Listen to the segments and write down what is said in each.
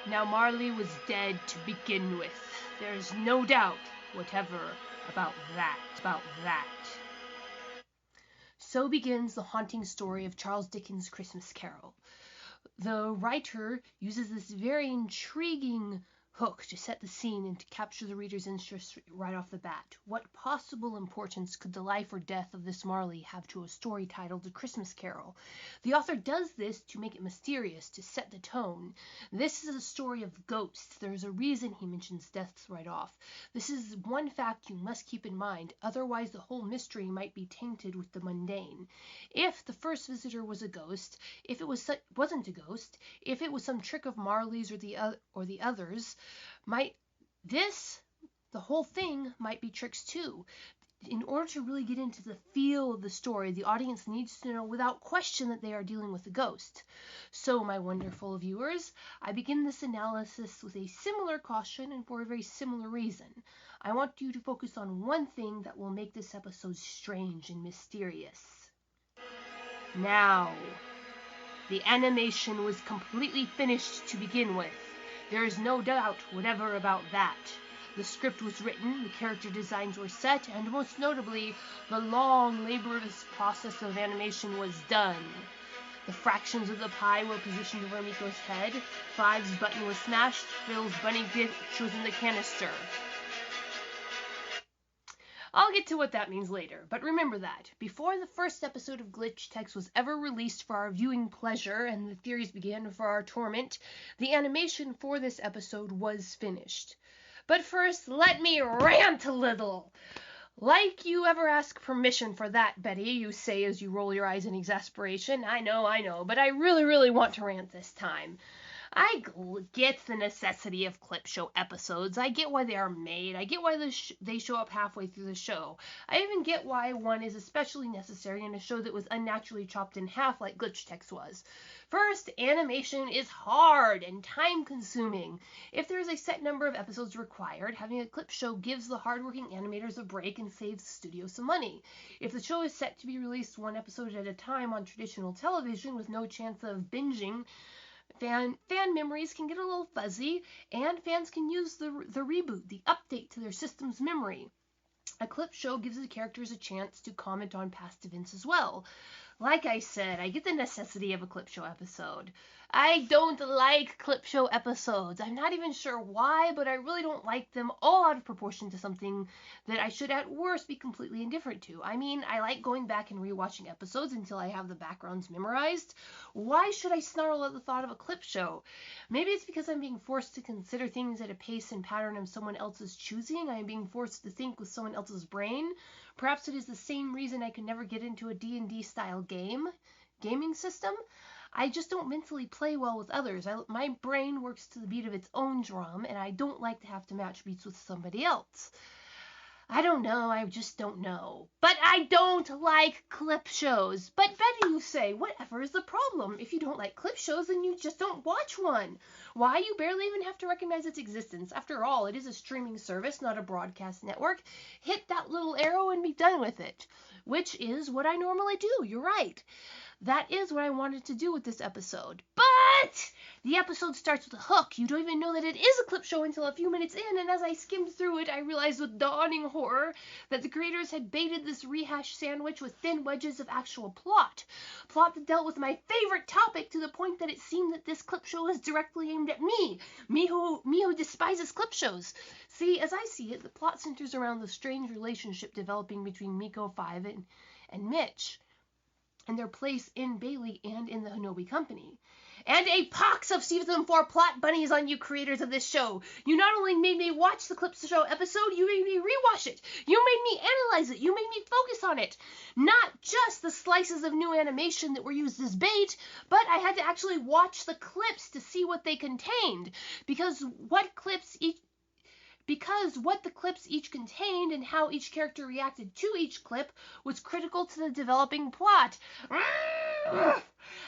Now Marley was dead to begin with. There's no doubt whatever about that. So begins the haunting story of Charles Dickens' Christmas Carol. The writer uses this very intriguing hook to set the scene and to capture the reader's interest right off the bat. What possible importance could the life or death of this Marley have to a story titled A Christmas Carol? The author does this to make it mysterious, to set the tone. This is a story of ghosts. There's a reason he mentions deaths right off. This is one fact you must keep in mind, otherwise the whole mystery might be tainted with the mundane. If the first visitor was a ghost, if it wasn't a ghost, if it was some trick of Marley's or the others, the whole thing might be tricks too. In order to really get into the feel of the story, the audience needs to know without question that they are dealing with a ghost. So, my wonderful viewers, I begin this analysis with a similar caution and for a very similar reason. I want you to focus on one thing that will make this episode strange and mysterious. Now, the animation was completely finished to begin with. There is no doubt whatever about that. The script was written, the character designs were set, and most notably, the long, laborious process of animation was done. The fractions of the pie were positioned over Me-K.O's head, Five's button was smashed, Phil's bunny gift was in the canister. I'll get to what that means later, but remember that, before the first episode of Glitch Text was ever released for our viewing pleasure and the theories began for our torment, the animation for this episode was finished. But first, let me rant a little. Like you ever ask permission for that, Betty, you say as you roll your eyes in exasperation. I know, but I really want to rant this time. I get the necessity of clip show episodes. I get why they are made. I get why they show up halfway through the show. I even get why one is especially necessary in a show that was unnaturally chopped in half like Glitch Text was. First, animation is hard and time-consuming. If there is a set number of episodes required, having a clip show gives the hardworking animators a break and saves the studio some money. If the show is set to be released one episode at a time on traditional television with no chance of binging, fan memories can get a little fuzzy, and fans can use the reboot, the update to their system's memory. A clip show gives the characters a chance to comment on past events as well. Like I said, I get the necessity of a clip show episode. I don't like clip show episodes. I'm not even sure why, but I really don't like them all out of proportion to something that I should at worst be completely indifferent to. I mean, I like going back and rewatching episodes until I have the backgrounds memorized. Why should I snarl at the thought of a clip show? Maybe it's because I'm being forced to consider things at a pace and pattern of someone else's choosing. I'm being forced to think with someone else's brain. Perhaps it is the same reason I can never get into a D&D style gaming system. I just don't mentally play well with others. My brain works to the beat of its own drum, and I don't like to have to match beats with somebody else. I don't know, I just don't know. But I don't like clip shows. But Betty, you say, whatever is the problem? If you don't like clip shows, then you just don't watch one. Why? You barely even have to recognize its existence. After all, it is a streaming service, not a broadcast network. Hit that little arrow and be done with it. Which is what I normally do, you're right. That is what I wanted to do with this episode. But the episode starts with a hook. You don't even know that it is a clip show until a few minutes in, and as I skimmed through it, I realized with dawning horror that the creators had baited this rehash sandwich with thin wedges of actual plot. Plot that dealt with my favorite topic to the point that it seemed that this clip show is directly aimed at me who despises clip shows. See, as I see it, the plot centers around the strange relationship developing between Me-K.O, Five, and Mitch, and their place in Bailey and in the Hinobi Company. And a pox of season 4 plot bunnies on you creators of this show. You not only made me watch the clip show episode, you made me rewatch it. You made me analyze it. You made me focus on it. Not just the slices of new animation that were used as bait, but I had to actually watch the clips to see what they contained. Because what the clips each contained and how each character reacted to each clip was critical to the developing plot.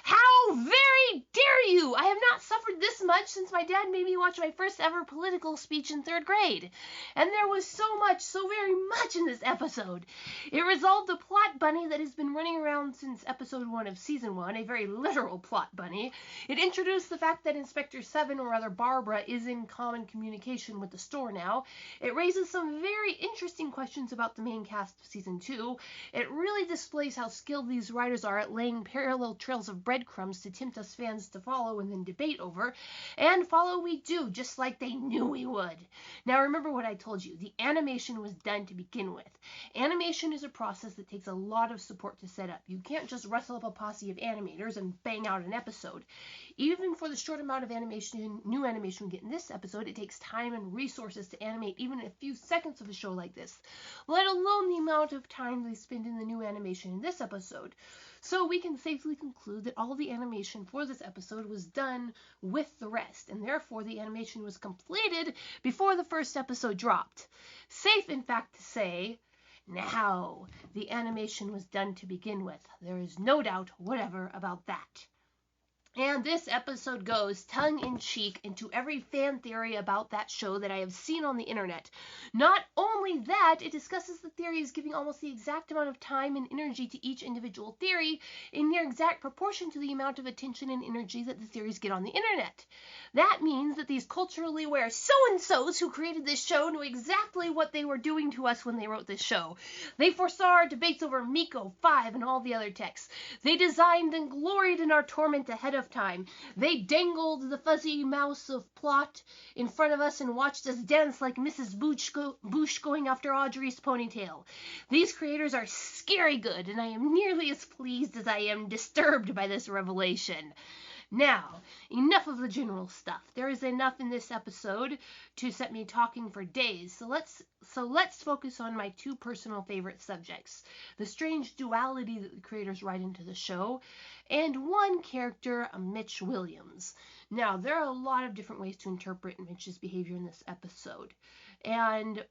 How very dare you! I have not suffered this much since my dad made me watch my first ever political speech in 3rd grade. And there was so much, so very much in this episode. It resolved a plot bunny that has been running around since episode 1 of season 1, a very literal plot bunny. It introduced the fact that Inspector 7, or rather Barbara, is in common communication with the store now. It raises some very interesting questions about the main cast of season 2. It really displays how skilled these writers are at laying parallel trails of breadcrumbs to tempt us fans to follow and then debate over. And follow we do, just like they knew we would. Now remember what I told you. The animation was done to begin with. Animation is a process that takes a lot of support to set up. You can't just rustle up a posse of animators and bang out an episode. Even for the short amount of new animation we get in this episode, it takes time and resources to animate even a few seconds of a show like this, let alone the amount of time they spend in the new animation in this episode. So we can safely conclude that all the animation for this episode was done with the rest, and therefore the animation was completed before the first episode dropped. Safe, in fact, to say, now, the animation was done to begin with. There is no doubt whatever about that. And this episode goes tongue-in-cheek into every fan theory about that show that I have seen on the internet. Not only that, it discusses the theories giving almost the exact amount of time and energy to each individual theory in near exact proportion to the amount of attention and energy that the theories get on the internet. That means that these culturally aware so-and-sos who created this show knew exactly what they were doing to us when they wrote this show. They foresaw our debates over Me-K.O, 5, and all the other texts. They designed and gloried in our torment ahead of time. They dangled the fuzzy mouse of plot in front of us and watched us dance like Mrs. Bush going after Audrey's ponytail. These creators are scary good, and I am nearly as pleased as I am disturbed by this revelation. Now, enough of the general stuff. There is enough in this episode to set me talking for days, so let's focus on my two personal favorite subjects, the strange duality that the creators write into the show, and one character, Mitch Williams. Now, there are a lot of different ways to interpret Mitch's behavior in this episode, and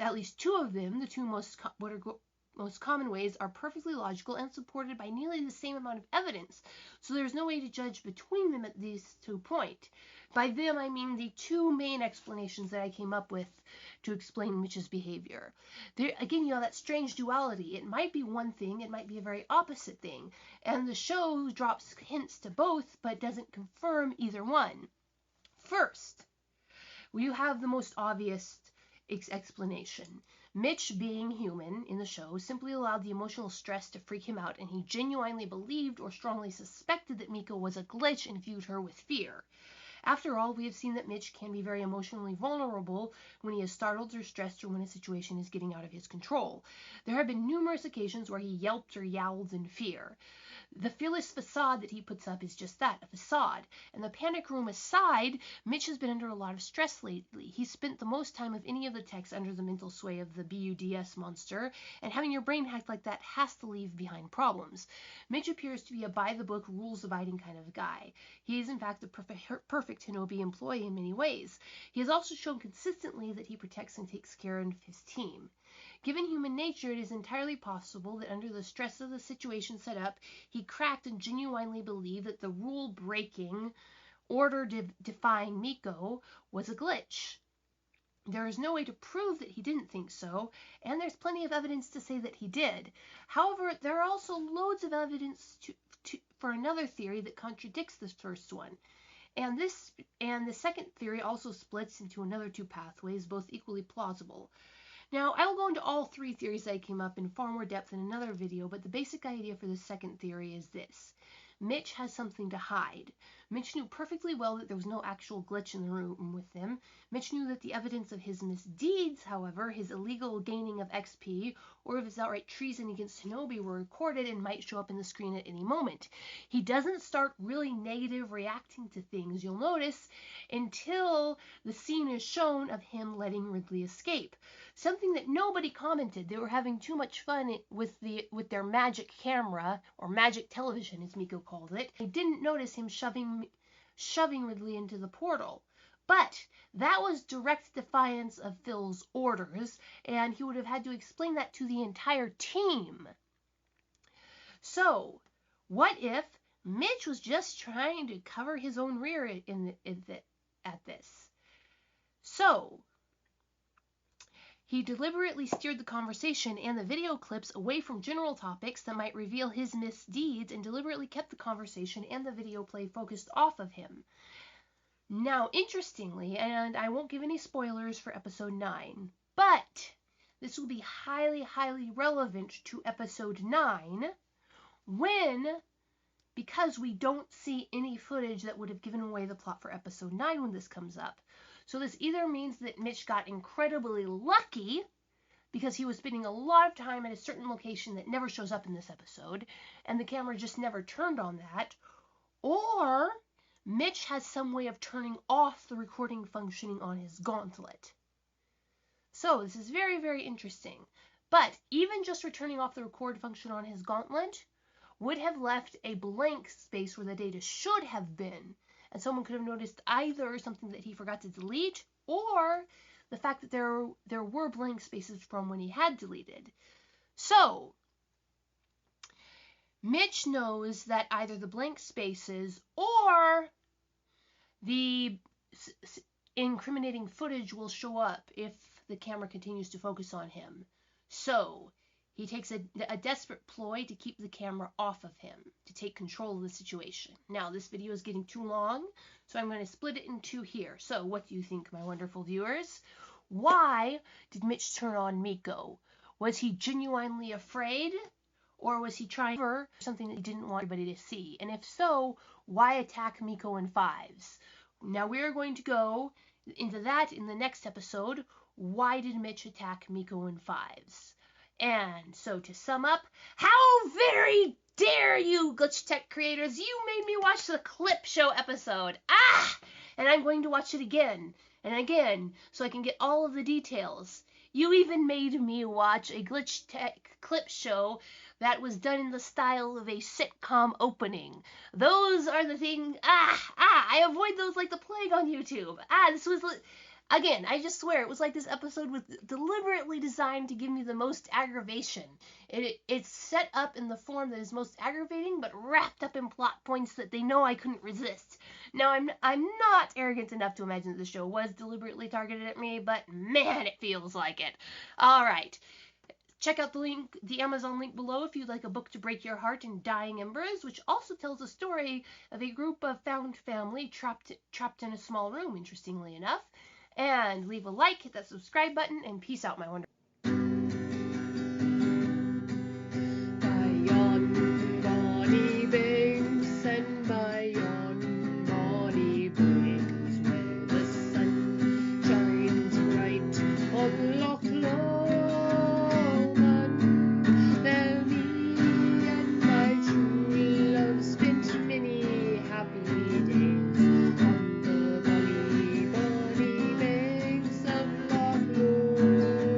at least two of them, the two most common ways, are perfectly logical and supported by nearly the same amount of evidence, so there's no way to judge between them at these 2 points. By them, I mean the two main explanations that I came up with to explain Mitch's behavior. There, again, you know, that strange duality. It might be one thing, it might be a very opposite thing, and the show drops hints to both, but doesn't confirm either one. First, you have the most obvious explanation. Mitch, being human in the show, simply allowed the emotional stress to freak him out, and he genuinely believed or strongly suspected that Me-K.O was a glitch and viewed her with fear. After all, we have seen that Mitch can be very emotionally vulnerable when he is startled or stressed or when a situation is getting out of his control. There have been numerous occasions where he yelped or yowled in fear. The fearless facade that he puts up is just that, a facade. And the panic room aside, Mitch has been under a lot of stress lately. He's spent the most time of any of the techs under the mental sway of the BUDS monster, and having your brain hacked like that has to leave behind problems. Mitch appears to be a by-the-book, rules-abiding kind of guy. He is, in fact, the perfect Hinobi employee in many ways. He has also shown consistently that he protects and takes care of his team. Given human nature, it is entirely possible that under the stress of the situation set up, he cracked and genuinely believed that the rule-breaking, order-defying Me-K.O was a glitch. There is no way to prove that he didn't think so, and there's plenty of evidence to say that he did. However, there are also loads of evidence for another theory that contradicts this first one. And the second theory also splits into another two pathways, both equally plausible. Now, I will go into all three theories that I came up in far more depth in another video, but the basic idea for the second theory is this. Mitch has something to hide. Mitch knew perfectly well that there was no actual glitch in the room with him. Mitch knew that the evidence of his misdeeds, however, his illegal gaining of XP, or of his outright treason against Hinobi were recorded and might show up in the screen at any moment. He doesn't start really negative reacting to things, you'll notice, until the scene is shown of him letting Ridley escape. Something that nobody commented. They were having too much fun with their magic camera, or magic television as Me-K.O called it. They didn't notice him shoving Ridley into the portal. But that was direct defiance of Phil's orders, and he would have had to explain that to the entire team. So, what if Mitch was just trying to cover his own rear at this. So, he deliberately steered the conversation and the video clips away from general topics that might reveal his misdeeds and deliberately kept the conversation and the video play focused off of him. Now, interestingly, and I won't give any spoilers for episode 9, but this will be highly, highly relevant to episode 9 because we don't see any footage that would have given away the plot for episode 9 when this comes up. So this either means that Mitch got incredibly lucky because he was spending a lot of time at a certain location that never shows up in this episode, and the camera just never turned on that, or Mitch has some way of turning off the recording functioning on his gauntlet. So this is very, very interesting. But even just returning off the record function on his gauntlet would have left a blank space where the data should have been. And someone could have noticed either something that he forgot to delete or the fact that there were blank spaces from when he had deleted. So, Mitch knows that either the blank spaces or the incriminating footage will show up if the camera continues to focus on him. So, he takes a desperate ploy to keep the camera off of him, to take control of the situation. Now, this video is getting too long, so I'm going to split it in two here. So, what do you think, my wonderful viewers? Why did Mitch turn on Me-K.O? Was he genuinely afraid? Or was he trying for something that he didn't want everybody to see? And if so, why attack Me-K.O in fives? Now, we're going to go into that in the next episode. Why did Mitch attack Me-K.O in fives? And so to sum up, how very dare you, Glitch Tech creators, you made me watch the clip show episode. And I'm going to watch it again and again so I can get all of the details. You even made me watch a Glitch Tech clip show that was done in the style of a sitcom opening. Those are the things, I avoid those like the plague on YouTube. This was... Again, I just swear, it was like this episode was deliberately designed to give me the most aggravation. It's set up in the form that is most aggravating, but wrapped up in plot points that they know I couldn't resist. Now, I'm not arrogant enough to imagine that the show was deliberately targeted at me, but man, it feels like it. All right. Check out the Amazon link below if you'd like a book to break your heart in Dying Embers, which also tells a story of a group of found family trapped in a small room, interestingly enough. And leave a like, hit that subscribe button, and peace out, my wonderful.